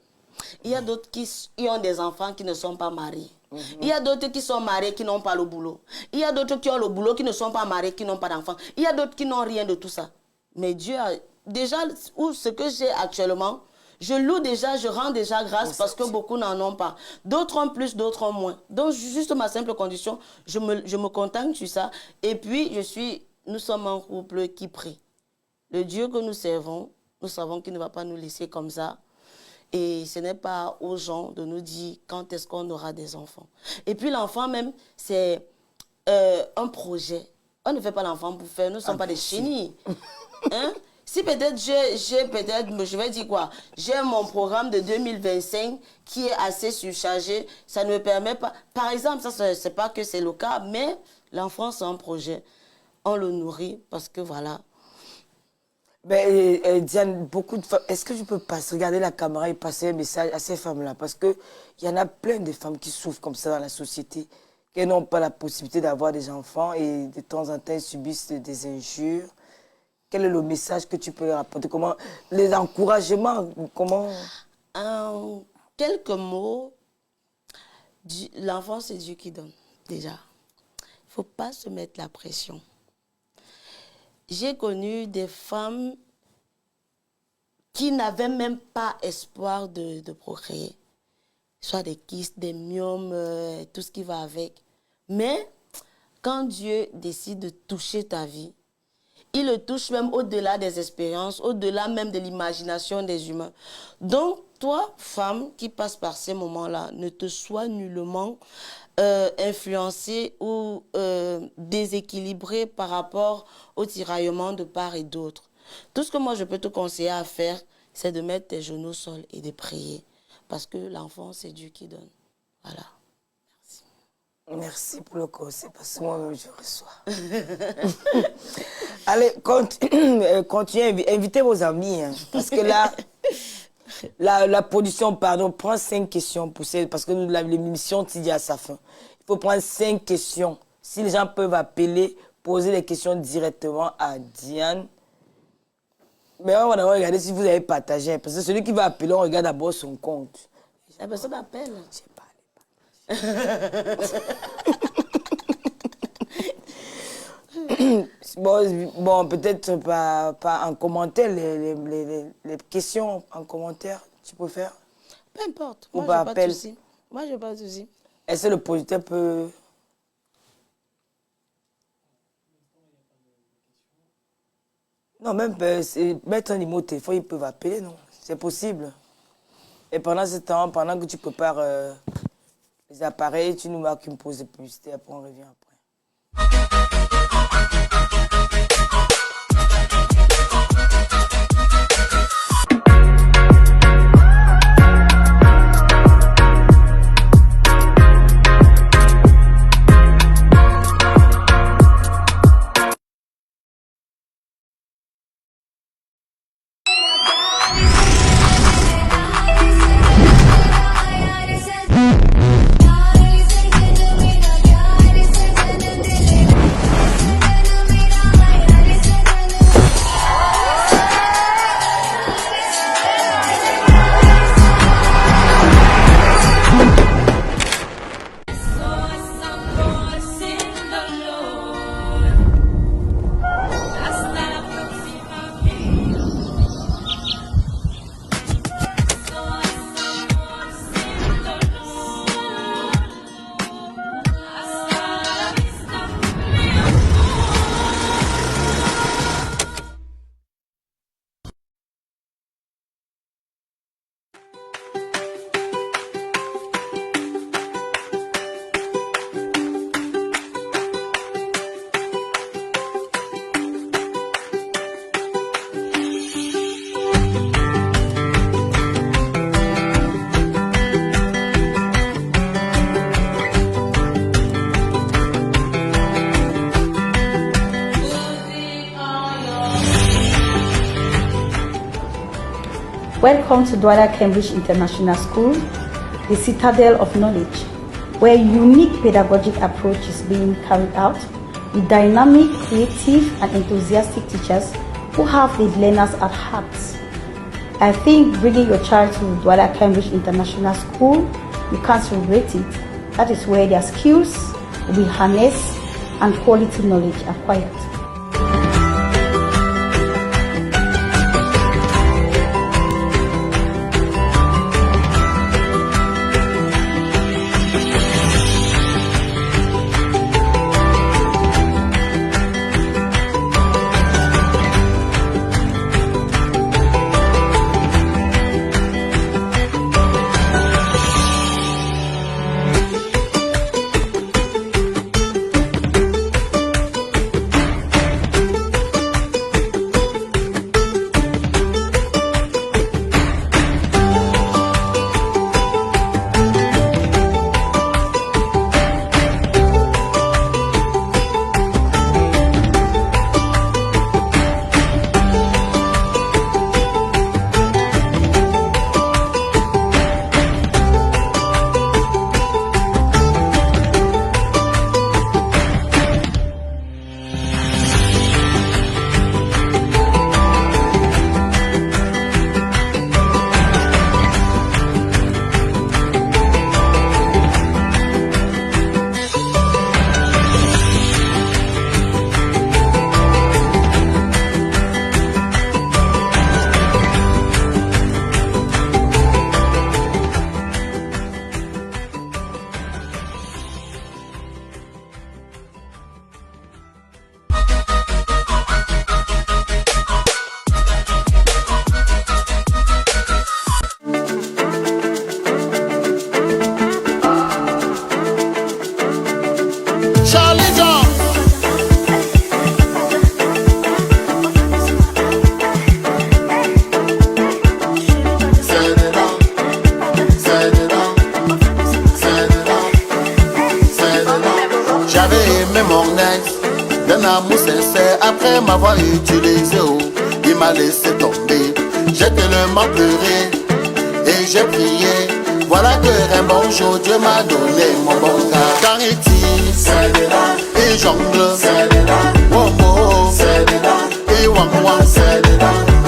Il y a d'autres qui ont des enfants qui ne sont pas mariés. Il y a d'autres qui sont mariés qui n'ont pas le boulot. Il y a d'autres qui ont le boulot qui ne sont pas mariés, qui n'ont pas d'enfants. Il y a d'autres qui n'ont rien de tout ça. Mais Dieu a déjà, ce que j'ai actuellement, je loue déjà, je rends déjà grâce parce que beaucoup n'en ont pas. D'autres ont plus, d'autres ont moins. Donc juste ma simple condition, je me contente sur ça. Et puis nous sommes un couple qui prie. Le Dieu que nous servons, nous savons qu'il ne va pas nous laisser comme ça. Et ce n'est pas aux gens de nous dire quand est-ce qu'on aura des enfants. Et puis l'enfant même, c'est un projet. On ne fait pas l'enfant pour faire, nous ne sommes pas des chenilles. Hein? Si peut-être je vais dire quoi, j'ai mon programme de 2025 qui est assez surchargé, ça ne me permet pas. Par exemple, ça, c'est pas que c'est le cas, mais l'enfant, c'est un projet. On le nourrit parce que voilà. Ben, Diane, beaucoup de femmes, est-ce que je peux regarder la caméra et passer un message à ces femmes-là? Parce qu'il y en a plein de femmes qui souffrent comme ça dans la société, qui n'ont pas la possibilité d'avoir des enfants et de temps en temps elles subissent des injures. Quel est le message que tu peux leur apporter? Comment, les encouragements, comment? En quelques mots, l'enfant, c'est Dieu qui donne, déjà. Il ne faut pas se mettre la pression. J'ai connu des femmes qui n'avaient même pas espoir de procréer. Soit des kystes, des myomes, tout ce qui va avec. Mais quand Dieu décide de toucher ta vie, il le touche même au-delà des expériences, au-delà même de l'imagination des humains. Donc, toi, femme qui passe par ces moments-là, ne te sois nullement influencée ou déséquilibrée par rapport au tiraillement de part et d'autre. Tout ce que moi, je peux te conseiller à faire, c'est de mettre tes genoux au sol et de prier. Parce que l'enfant, c'est Dieu qui donne. Voilà. Merci pour le conseil, parce que moi-même, je reçois. Allez, continuez, invitez vos amis. Hein, parce que là, la production, pardon, prend 5 questions pour parce que l'émission tire à sa fin. Il faut prendre 5 questions. Si les gens peuvent appeler, poser les questions directement à Diane. Mais on va d'abord regarder si vous avez partagé. Parce que celui qui va appeler, on regarde d'abord son compte. La personne appelle. Je sais pas. Bon, peut-être pas en commentaire, les questions en commentaire, tu peux faire? Peu importe, ou moi j'ai pas de souci. Moi j'ai pas de souci. Est-ce que le producteur peut... Non, même mettre un numéro de téléphone, ils peuvent appeler, non? C'est possible. Et pendant ce temps, pendant que tu prépares les appareils, tu nous marques une pause de publicité, après on revient après. Welcome to Douala Cambridge International School, the citadel of knowledge, where a unique pedagogic approach is being carried out with dynamic, creative, and enthusiastic teachers who have the learners at heart. I think bringing your child to Douala Cambridge International School, you can't regret it. That is where their skills will be harnessed and quality knowledge acquired. d'un amour sincère après m'avoir utilisé, oh, il m'a laissé tomber. J'ai tellement pleuré et j'ai prié. Voilà que un bon jour Dieu m'a donné mon bon gars. Quand il tire, il jongle, oh oh, il wang wang,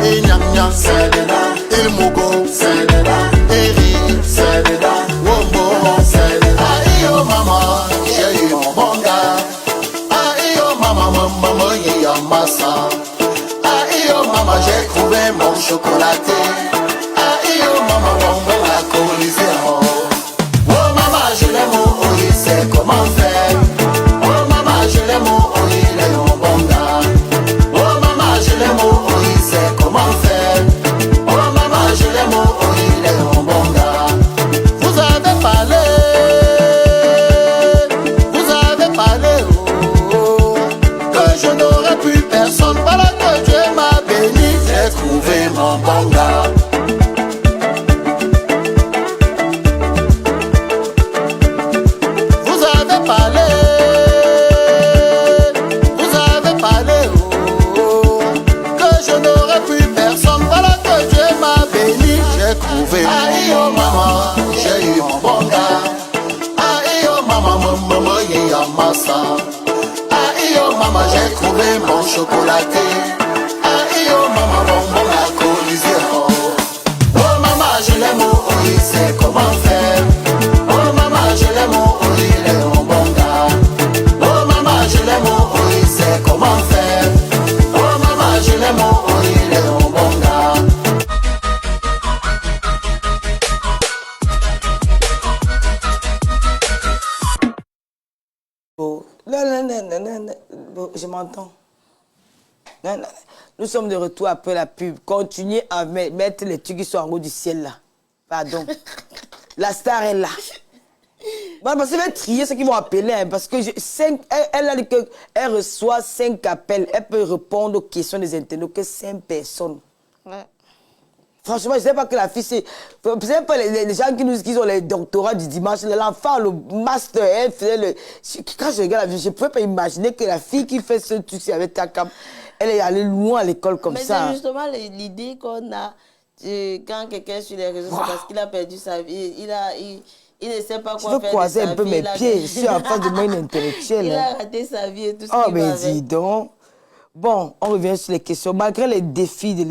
il nyang nyang, il mogo, il rit, oh oh. Aïe oh maman, j'ai eu mon bon gars. Aïe oh maman, maman, il y a massa. Aïe oh maman, j'ai trouvé mon chocolaté. Aïe oh maman, bonbon à colisée. Oh maman, je l'aime, oh il sait comment faire. Oh maman, je l'aime, oh il est mon bon gars. Oh maman, je l'aime, oh il sait comment faire. Oh maman, je l'aime, oh il est mon bon gars. Vous avez parlé, oh, que je n'aurais plus personne. Voilà que Dieu m'a béni, j'ai trouvé mon bon gars. Vous avez parlé, oh, que je n'aurais plus personne. Voilà que Dieu m'a béni, j'ai trouvé. Aïe oh maman, j'ai eu mon bon gars. Aïe oh maman, maman, il y a massa. Aïe oh maman, j'ai trouvé mon chocolaté. Aïe oh maman, bonbon à colisée. Oh maman, je l'aime, oh il sait comment faire. Oh maman, je l'aime, oh il est mon bon gars. Oh maman, je l'aime, oh il sait comment faire. Oh maman, je l'aime, oh il est mon bon gars. Oh, non, bon, je m'entends. Non, non. Nous sommes de retour après la pub. Continuez à mettre les trucs qui sont en haut du ciel là. Pardon. La star est là. Bon, parce qu'elle va trier ceux qui vont appeler, hein, parce que elle a dit qu'elle reçoit 5 appels. Elle peut répondre aux questions des internautes que 5 personnes. Ouais. Franchement, je ne sais pas que la fille, c'est pas les gens qui ont les doctorats du dimanche. L'enfant, le master, elle faisait le... Quand je regarde la vie, je ne pouvais pas imaginer que la fille qui fait ce truc avec ta cam, elle est allée loin à l'école comme ça. Mais c'est justement l'idée qu'on a quand quelqu'un est sur les réseaux, c'est parce qu'il a perdu sa vie. Il ne sait pas quoi faire. Je veux croiser un peu mes pieds. Je suis en face de moi une intellectuelle. Il a raté sa vie et tout ce oh, qui va mais avec. dis donc. Bon, on revient sur les questions. Malgré les défis de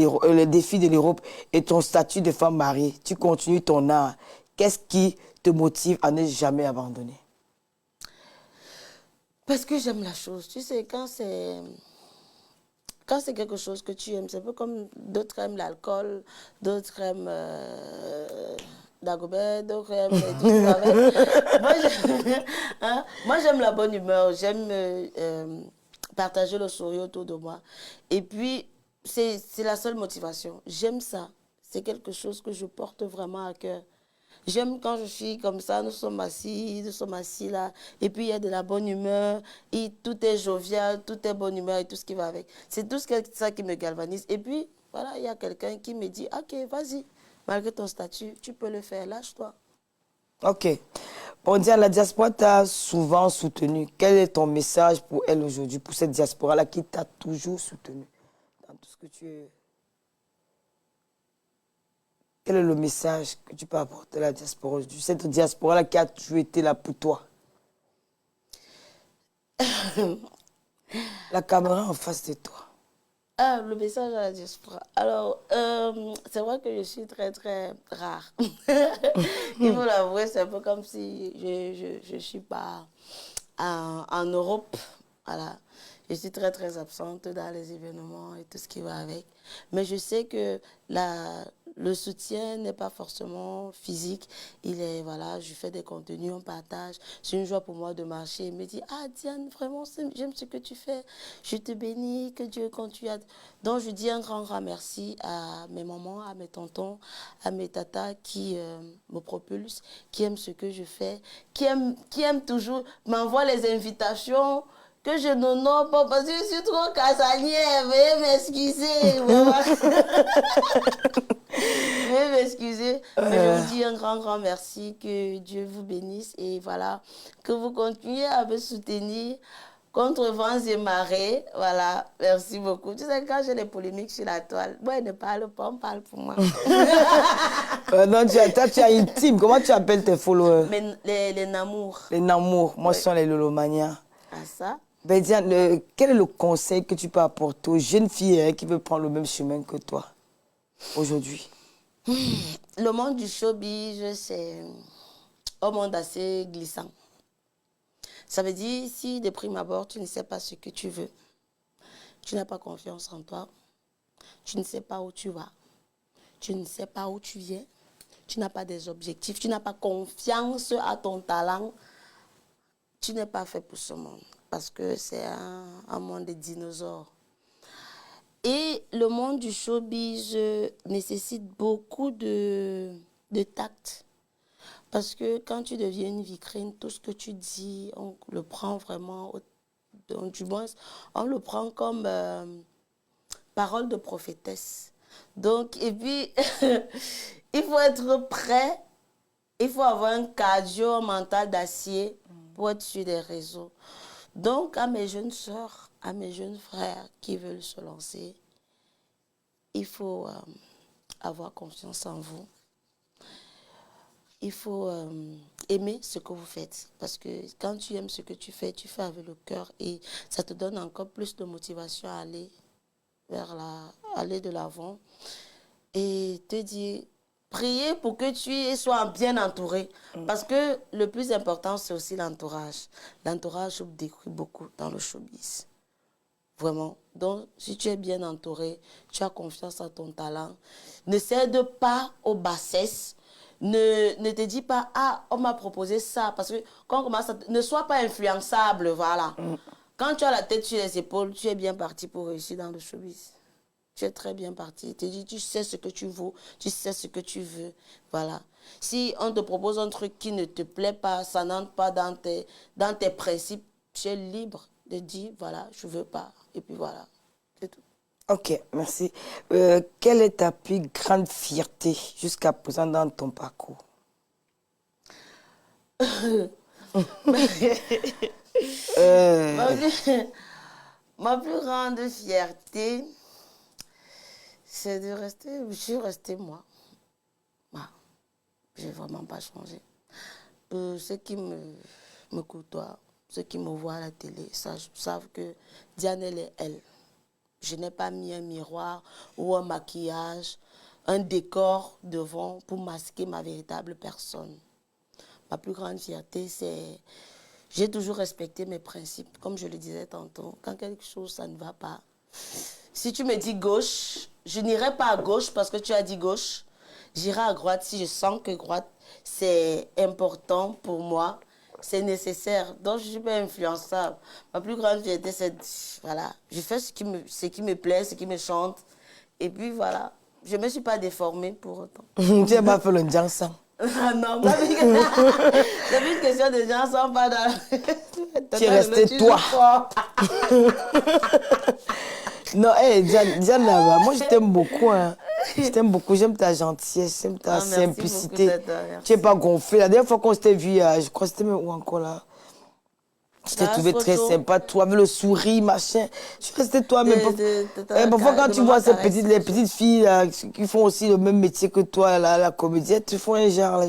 l'Europe et ton statut de femme mariée, tu continues ton art. Qu'est-ce qui te motive à ne jamais abandonner? Parce que j'aime la chose. Tu sais, quand c'est quelque chose que tu aimes, c'est un peu comme d'autres aiment l'alcool, d'autres aiment Dagobert, d'autres aiment les trucs avec. Moi, j'aime la bonne humeur. J'aime partager le sourire autour de moi. Et puis, c'est la seule motivation. J'aime ça. C'est quelque chose que je porte vraiment à cœur. J'aime quand je suis comme ça, nous sommes assis là, et puis il y a de la bonne humeur, et tout est jovial, tout est bonne humeur et tout ce qui va avec. C'est tout ça qui me galvanise. Et puis, voilà, il y a quelqu'un qui me dit, ok, vas-y, malgré ton statut, tu peux le faire, lâche-toi. Ok. Bon, Diane, la diaspora t'a souvent soutenu. Quel est ton message pour elle aujourd'hui, pour cette diaspora-là qui t'a toujours soutenu dans tout ce que tu es? Quel est le message que tu peux apporter à la diaspora aujourd'hui? Cette diaspora-là qui a toujours été là pour toi. La caméra en face de toi. Ah, le message à la diaspora. Alors, c'est vrai que je suis très, très rare. Il faut l'avouer, c'est un peu comme si je ne suis pas en Europe. Voilà. Je suis très, très absente dans les événements et tout ce qui va avec. Mais je sais que le soutien n'est pas forcément physique. Il est, voilà, je fais des contenus, on partage. C'est une joie pour moi de marcher. Il me dit, ah Diane, vraiment, j'aime ce que tu fais. Je te bénis, que Dieu continue à... Donc, je dis un grand, grand merci à mes mamans, à mes tontons, à mes tatas qui me propulsent, qui aiment ce que je fais, qui aiment toujours, m'envoient les invitations que je n'honore pas parce que je suis trop casanière. Veuillez m'excuser. Veuillez m'excuser. Mais je vous dis un grand, grand merci. Que Dieu vous bénisse. Et voilà, que vous continuez à me soutenir. Contre vents et marées, voilà, merci beaucoup. Tu sais, quand j'ai des polémiques sur la toile, moi, elle ne parle pas, on parle pour moi. Non, tu as une team. Comment tu appelles tes followers? Mais les Namours. Les Namours. Moi, ce Oui. sont les Lolomanias. Ah, ça? Ben, Diane, quel est le conseil que tu peux apporter aux jeunes filles qui veulent prendre le même chemin que toi aujourd'hui? Le monde du showbiz, c'est un monde assez glissant. Ça veut dire, si de prime abord, tu ne sais pas ce que tu veux, tu n'as pas confiance en toi, tu ne sais pas où tu vas, tu ne sais pas où tu viens, tu n'as pas des objectifs, tu n'as pas confiance à ton talent, tu n'es pas fait pour ce monde. Parce que c'est un monde de dinosaures. Et le monde du showbiz nécessite beaucoup de tact. Parce que quand tu deviens une vitrine, tout ce que tu dis, on le prend vraiment, du moins, on le prend comme parole de prophétesse. Donc, et puis, il faut être prêt, il faut avoir un cardio mental d'acier pour être sur les réseaux. Donc, à mes jeunes sœurs, à mes jeunes frères qui veulent se lancer, il faut avoir confiance en vous. Il faut aimer ce que vous faites. Parce que quand tu aimes ce que tu fais avec le cœur et ça te donne encore plus de motivation à aller aller de l'avant. Et te dire, prier pour que tu sois bien entouré. Parce que le plus important, c'est aussi l'entourage. L'entourage décrit beaucoup dans le showbiz. Vraiment. Donc, si tu es bien entouré, tu as confiance en ton talent, ne cède pas aux bassesses. Ne te dis pas, ah, on m'a proposé ça. Parce que quand on commence ne sois pas influençable, voilà. Quand tu as la tête sur les épaules, tu es bien parti pour réussir dans le showbiz. Tu es très bien parti. Tu dis, tu sais ce que tu vaux, tu sais ce que tu veux. Voilà. Si on te propose un truc qui ne te plaît pas, ça n'entre pas dans tes principes, tu es libre de dire, voilà, je ne veux pas. Et puis voilà, c'est tout. Ok, merci. Quelle est ta plus grande fierté jusqu'à présent dans ton parcours? Ma plus grande fierté, c'est de rester, je suis restée moi. Je n'ai vraiment pas changé. Ceux qui me côtoient, ceux qui me voient à la télé, savent que Diane, elle est elle. Je n'ai pas mis un miroir ou un maquillage, un décor devant pour masquer ma véritable personne. Ma plus grande fierté, c'est... J'ai toujours respecté mes principes. Comme je le disais tantôt, quand quelque chose, ça ne va pas. Si tu me dis gauche, je n'irai pas à gauche parce que tu as dit gauche. J'irai à droite si je sens que droite, c'est important pour moi. C'est nécessaire. Donc, je ne suis pas influençable. Ma plus grande fierté, c'est... Voilà. Je fais ce qui me plaît, ce qui me chante. Et puis, voilà. Je ne me suis pas déformée pour autant. Tu n'as pas fait le jansan? Ah non, pas c'est plus une question de jansan, pas dans... Tu es resté toi. Non, hey, Diane, moi, je t'aime beaucoup. Hein. Je t'aime beaucoup. J'aime ta gentillesse, j'aime ta simplicité. Tu n'es pas gonflé. La dernière fois qu'on s'était vu, je crois que c'était où encore là? Je t'ai trouvé très sympa. Toi, avec le sourire, machin. Je suis restée toi-même. Parfois, quand tu vois les petites filles là, qui font aussi le même métier que toi, la comédienne, tu font un genre. Là,